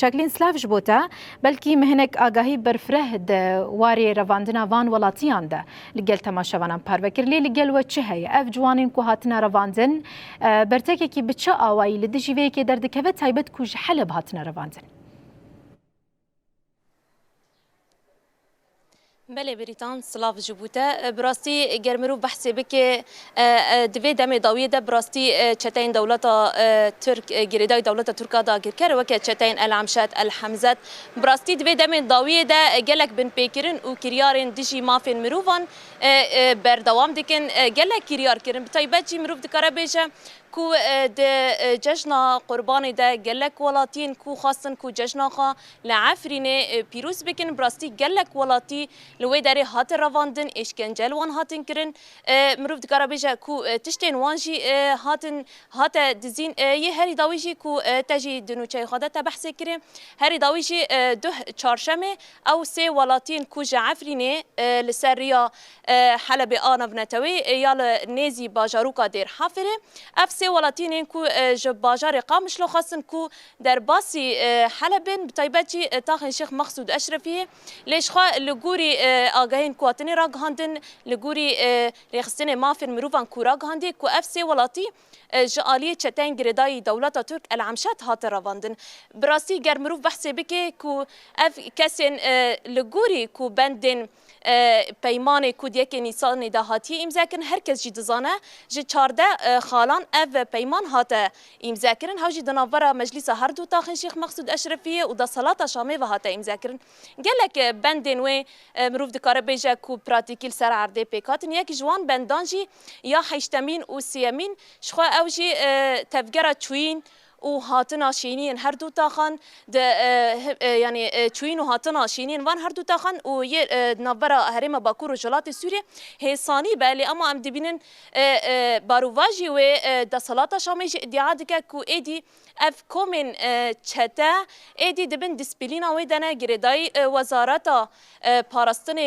چاکلین سلاوش بوتا بلکی مهنک آگاهی برفرهد واری رواندنا وان ولاتیان ده لگل تماشاوانان پروکرلی لگل و چه هی اف جوانین کو هاتنا رواندن برتکی کی بچه آوایی لدجیوی که دردکوه تایبت کوج حلب هاتنا رواندن. بله بریتان سلاف جبوته براستی گرمرو بحثی بکه دوی دم داویه ده براستی چتین دولت ترک گریدای دولت ترکا دا گرکر وکه چتین العمشات الحمزات براستی دوی دم داویه ده گلک بن پیکرین و کریارین دیجی مافین مروفان بردوام دکن گلک کریار کرن بتایبت جی مروف دکاره بیجه کو د جشن قربان ده گلک ولاتین کو خاصن کو جشن خا لعفرینه پیروز بکن براستی گلک ولاتی لوی داری هات رواندن اشکنجل وان هاتن کرن مروف دکاره بیجه کو تشتین وانجی هات دزین یه هری داویجی کو تجی دنوچه خدا تبحث کرن هری داویجی ده چارشمه او سه ولاتین کو جعفرینه لسریا حلب آنف نتوی یا نیزی باجاروکا دیر حافره افسي ولاتين كو جباجار قامش لو خاصن كو در باسي حلبن بتايبتي تاخن شيخ مقصود اشرفي ليش خا لغوري اغاين كواتني راغاندن لغوري ريخستني مافن مروفان كو راغاندي كو افسي ولاتي جاليه چتين گرداي دولت ترك العمشات هات رواندن براسي گر مروف بحثي بكي كو اف كسن لغوري كو بندن پیمان کودیک نیسان دهاتی امضا کردن هر کس جد زانه جد 14 خالان اف پیمان هاته امضا کردن هاجی دناور مجلس هر دو تاخن شیخ مقصود اشرفیه و دا صلات شامه و هاته امضا کردن گلک بندن و مروف دکاره بیجه کو پراتیکیل سر عرضه پیکاتن یک جوان بندانجی یا حیشتمین و سیمین شخوا اوجی تفجر چوین و هاتنا شینین هر دو تاخن یعنی چوین و هاتنا شینین وان هر دو تاخن و یه نبرا هرم باکور و جلات سوریه هیسانی بله اما ام دبینن باروواجی و دسالات شامیش ادعا دکه کو ایدی اف کومن چته ایدی دبن دیسپلینا و دنه گردای وزارت پاراستن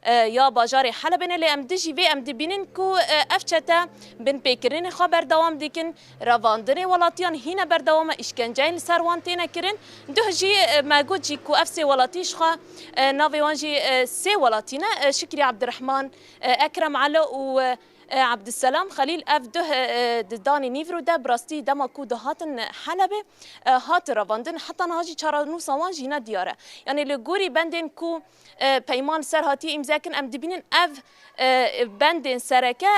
یا باجار حلب اللي ام دجي في ام دبينن كو افشتا بن بيكرين خبر دوام ديكن رواندني ولاتيان هنا بردوام اشكنجين سروانتين كرين دهجي ما جي كو افسي ولاتيش خا نافي وانجي سي ولاتينا شكري عبد الرحمن اكرم على و عبد السلام خليل افده داني نيفرو ده براستي دما كو دهاتن حلبه هات رواندن حتى نهاجي چارانو سوان جينا دياره يعني لغوري بندن كو پیمان سر هاتی امزاکن ام دبینن اف بندن سرکه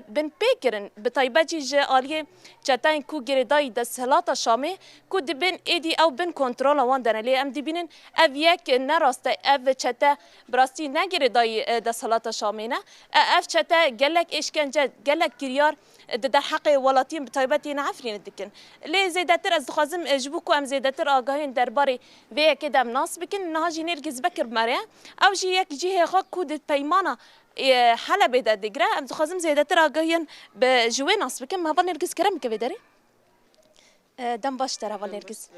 بن پیکرن بطایبه جی آلیه چتاین کو گردای دستهلات شامه کو دبن ایدی او بن کنترول وان دنه لی ام دبینن اف یک نراسته اف چته براستی نگردای دستهلات شامه نه اف چته گلک اشکنجه گلک گریار در حق ولاتین بطایبتی نعفرین دکن لی زیدتر از دخوازم جبوکو ام زیدتر آگاهین درباره وی که دم ناس بکن نهاجی نرگز بکر مره او جی یک جیه خاک کود پیمانه حلب ده دگره ام دخوازم زیدتر آگاهین به جوه ناس بکن ما نرگز کرم که بداری دم باشتر اول نرگز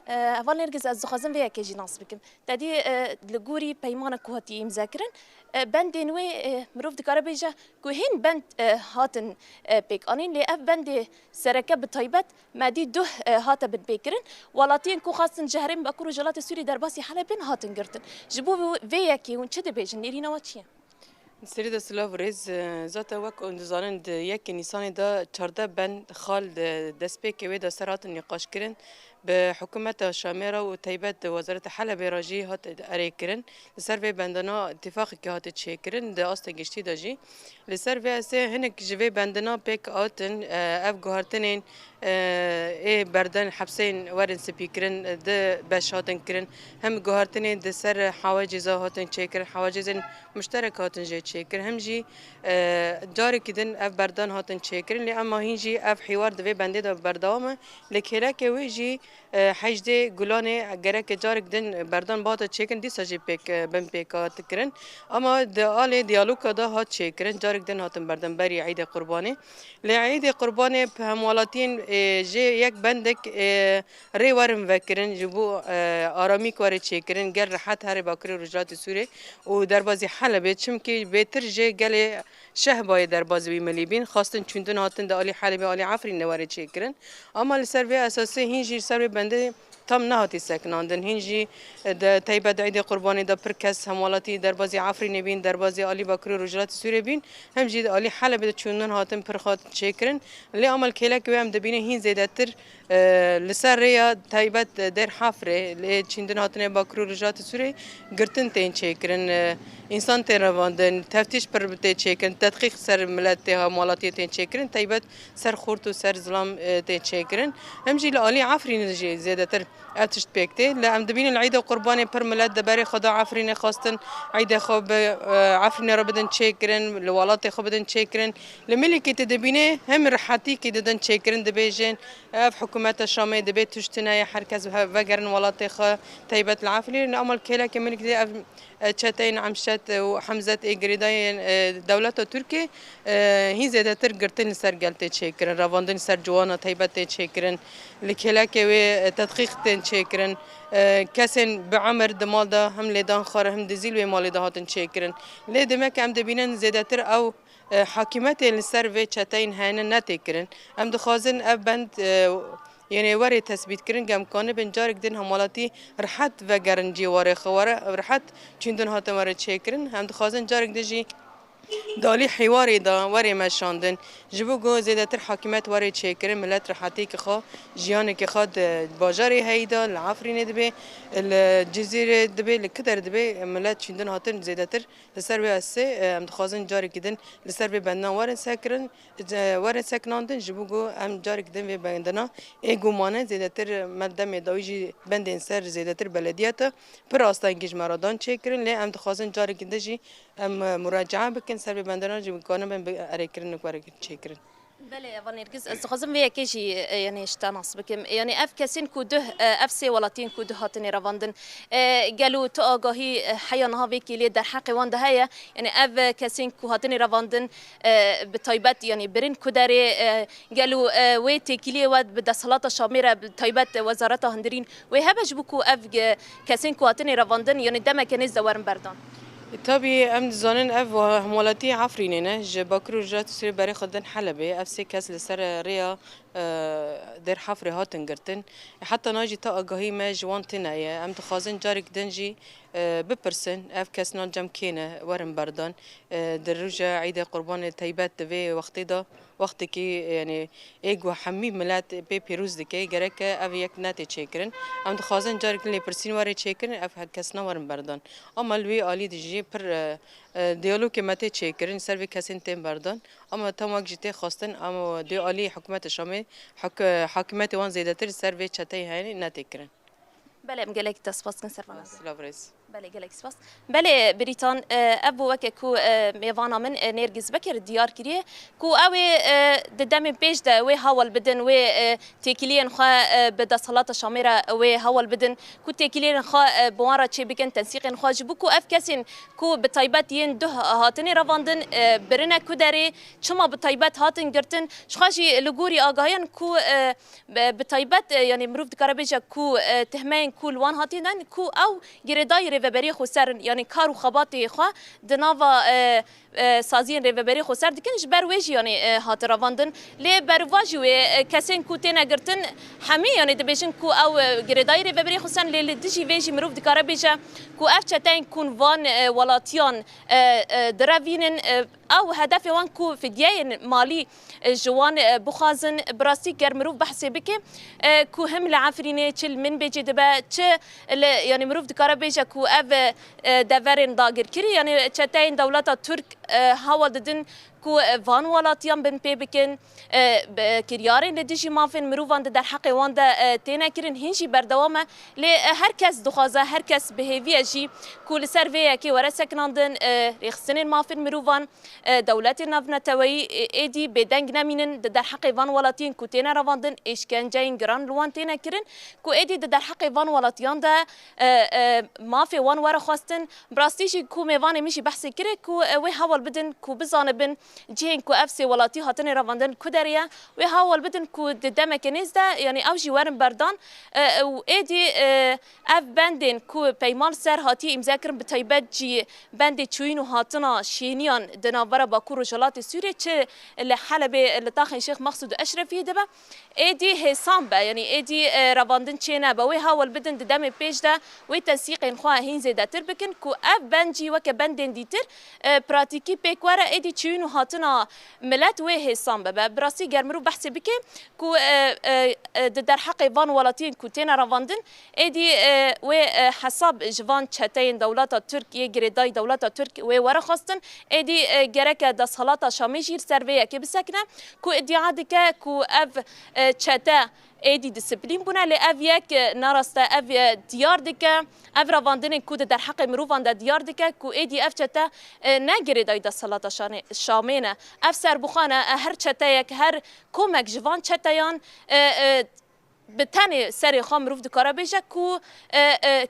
اول نرگز از دخوازم وی که جی ناس بکن تدی لگوری پیمانه کو هاتی امضا کردن بند نوی مروف دکاره بیجه که هین بند هاتن پیک آنین لی اف بند سرکه بطایبت مادی دو هات بن پیکرن ولاتین کو خاصن جهرین باکور جلات سوری در باسی حلبین هاتن گرتن جبو وی کی اون چه بیجن نیرینا و چیه سری د سلاو ریز ذات وک اندزانن د یک نیسان دا 14 بند خال دسپیک و د سرات نقاش کردن به حکومت شامره و تایبت وزارت حلب راجی هات اری کرن لسر و بندنا اتفاقی که هات چه کرن د است گشتی داجی لسر و اسه هنک جوی بندنا پیک آتن اف گهارتنین ای بردن حبسین ورن سپیکرن د بشاتن کرن هم گهارتنین د سر حواجز هاتن چه کرن حواجز مشترک هاتن چه کرن هم جی جاری کدن اف بردن هاتن چه کرن لی اما هینجی اف حوار دوی بنده دا بردوامه لکهلا که ویجی حجده گلانه گرک جارک دن بردان باتا چکن دی ساجی پیک بن پیکات کرن اما د آل دیالوگ دا هات چکن جارک دن هاتن بردان بری عید قربانه لی عید قربانه هموالاتین جه یک بندک ری ورم وکرن جبو آرامی کواره چکن گر راحت هر باکری رجلات سوره و در بازی حلبه چم که بهتر جه گل شه باید در بازی ملیبین خواستن چندن هاتن د آلی حلبه آلی عفرین نواره چکن اما لسر به اساس هینجی سر بنده تام نهاتی سکناندن هنجی تایبت عید قربانی دا پر کس هموالاتی در بازی عفرین بین در بازی علی باکری رجلات سوری بین هم جید علی حلب دا چونن هاتن پر خاط چکرن لی عمل کلک و هم دبینه هین زیاده تر لسر ریا تایبت در حفره لی چندن هاتن باکری رجلات سوری گرتن تین چکرن انسان تین رواندن تفتیش پر بته چکرن تدقیق سر ملت هموالاتی تین چکرن تایبت سر خورت و سر ظلم تین چکرن هم جید علی عفرین زیاده تر اتشت بيكتي لأم دبين العيد قرباني برملات دباري خدا عفرين خاصة عيد خب عفرين ربدن تشكرن لوالاتي خبدن تشكرن لملكي تدبينه هم رحاتي كي ددن تشكرن دبيجن في حكومات الشامية دبي تشتناي حركز فجرن والاتي خ تيبت العفرين نعمل كلا كملك دي تشاتين عمشات وحمزة إجريداي دولة تركيا هي زيادة ترقرتين سر قلت تشكرن رافندن سر جوانا تيبت تشكرن لكلا كوي تدقيق تشكرن كسن بعمر دمال ده هم لدان خار هم دزيل ومال ده هاتن تشكرن ليه ما كم دبينن زيادة تر أو حاكمات السر في تشاتين هاين نتكرن هم دخازن أبند يعني وري تثبيت كرن جام كانه بنجارك دين همالاتي رحت و گرنجي واره خواره رحت چندن هاتم وري چكرن هم دخازن جارك دجي دالي حواري دا وري مشاندن جبو جو زيادتر حاكمات وري تشكرن ملت رحتي كخا جيانك خاد باجاري هيدا العفرين دبي الجزيره دبي الكدر دبي ملت چندن هاتن زيادتر لسر بي اسي ام دخازن جارك دين لسر بي بندن ورن سكرن ورن سكناندن جبو جو ام جارك دين بي بندنا اي گومانه زيادتر مدام داويجي بندن سر زيادتر بلديات براستانگيج مرادان چكرن لي ام دخازن جارك دجي ام مراجعه بكن سر بندنا جبو كانه بن اريكرن ورك چكرن بله وانرجز استخدم ويا كيجي يعني اشتناص بكم يعني اف كاسين كوده اف سي ولاتين كوده هاتني رواندن قالوا تاغاهي حيانها بيكي لي در حق وان هيا يعني اف كاسين كو هاتني رواندن بطيبات يعني برين كوداري قالوا وي تيكيلي ود بدا صلاه شامره بطيبات وزارتها هندرين وهبج بكو اف كاسين كو هاتني رواندن يعني دما كنز دورن بردان طبي ام زانن اف همولاتي عفرينينه جباكرو جات سري بري خدن حلبه اف سي كاس لسر ريا در حفر هاتن گرتن حتى ناجي تا اگاهی ما جوان تنايه ام تخازن جارك دنجي بپرسن اف کس نان جم کینه ورم بردان در رجع عيد قربان تيبات في وقتی دا وقتی که يعني ايجو حمي ملات بي بيروز دكي جرك اف يك ناتي تشكرن ام تخازن جارك لي برسين وري تشكرن اف کس ورم بردان اما لوي علی دجي پر ديالوگ مته تشكرن سر کسین تیم بردان اما تماک جته خواستن اما دي علی حکومت شامل حاكمات وان زيادتر سر في چتاي هاي ناتكرن بله مجلك تسباس كن سرفانا سلافريز بله جلك سباس بله بريطان ابو وك كو ميفانا من نيرجز بكر ديار كريه كو اوي ددم بيج دا وي هاول بدن وي تيكلين خا بدا صلاه شامره وي هاول بدن كو تيكلين خا بوارا تشي بكن تنسيق خا جبكو اف كاسين كو بطيبات ين ده هاتني رواندن برنا كوداري چما بطيبات هاتن گرتن شخاجي لغوري اگاهين كو بطيبات يعني مروف دكاربيجا كو تهمين كل وان هاتين كو او جريداي ريفبري خسر يعني كارو خباتي خو دنافا سازين ريفبري خسر دكن جبر ويجي يعني هات رواندن لي برواجي كاسين كوتينا گرتن حمي يعني دبيجن كو او جريداي ريفبري خسر لي دجي ويجي مروف دكاربيجا كو افتتين كون وان ولاتيان درافينن او هدف وان كو فديين مالي جوان بخازن براسي كرمروف بحسي بك كو هم العفرينه تشل من بيجي دبا يعني مروف دكاره بيجا كو اف دافرين داغر كري يعني تشتين دولة ترك هاول ددن كو فان ولاتيان بن بيبكن كريارين لديجي مافن مروفان در حق وان دا تينا كرن هنجي بردوامه لهركس دخازه هركس بهيفيا جي كل سيرفيا كي ورا سكناندن ريخسنين مافن مروفان دولات نافنتوي ايدي بدنگ نمينن در حق فان ولاتين كو تينا رواندن اشكان جاين جران لوان تينا كرن كو ايدي در حق فان ولاتيان دا مافي وان ورا خواستن براستيجي كو ميفان مشي بحثي كري كو وي هاول بدن كو بزانبن جهن کو اف سي ولاتي هاتن رواندن كودريا و هاول بدن کو دم کنیز ده یعنی او جوارن بردان و ایدی اف بندن کو پیمان سر هاتی امضا کرن به تایبت جی بند چوین و هاتنا شینیان دناور باکور و جلات سوریه چه لحلب لطاخ شیخ مقصود اشرفی دبا ایدی حسام با یعنی ایدی رواندن چینه با و هاول بدن دم پیش ده و تنسیق خواه هین زیده تر بکن کو اف بنجی و که بندن دیتر پراتیکی پیکواره ایدی چوین و هاتنا ملت و حسام با براسی گرمرو بحث بکن کو در حق وان ولاتین کو تینا رواندن ایدی و حساب جوان چتین دولت ترکیه گریدای دولت ترک و ورا خواستن ایدی گرک دست حالات شامی جیر سرویه که بسکنه کو ادعا دکه کو اف چته ایدی دیسپلین بونه لی اف یک نراسته اف دیار دکه اف رواندن کو در حق مروفان در دیار دکه کو ایدی اف چته نگریدای دست حالات شامینه اف سربخانه هر چته یک هر کمک جوان چتیان به تن سری خام روف دکاره بیشه کو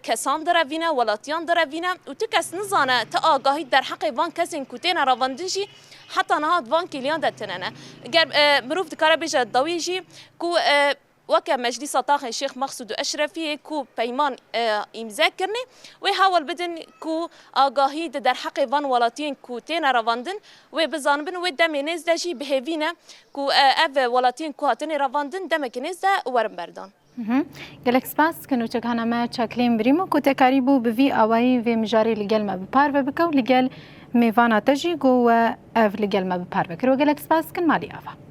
کسان داره وینه ولاتیان داره وینه و تو کس نزانه تا آگاهی در حق وان کسی کتین رواندنشی حتی نهاد وان کلیان دتننه گر مروف دکاره بیشه داویجی کو وكا مجلس طاقة الشيخ مقصود أشرفي كو بيمان إمضاء كرني ويحاول بدن كو آگاهی در حق وان ولاتين كو تينا رواندن وبزانبن ودمي نزده جي بهيفينا كو اف ولاتين كو هاتني رواندن دمك نزده ورم بردان گلک سپاس کنو چک هنما چکلیم بریمو کو تکاری بو بوی اوای و مجاری لگل ما بپار و بکو لگل میوانا تجی گو و اف لگل ما بپار بکرو گلک سپاس کن مالی آوا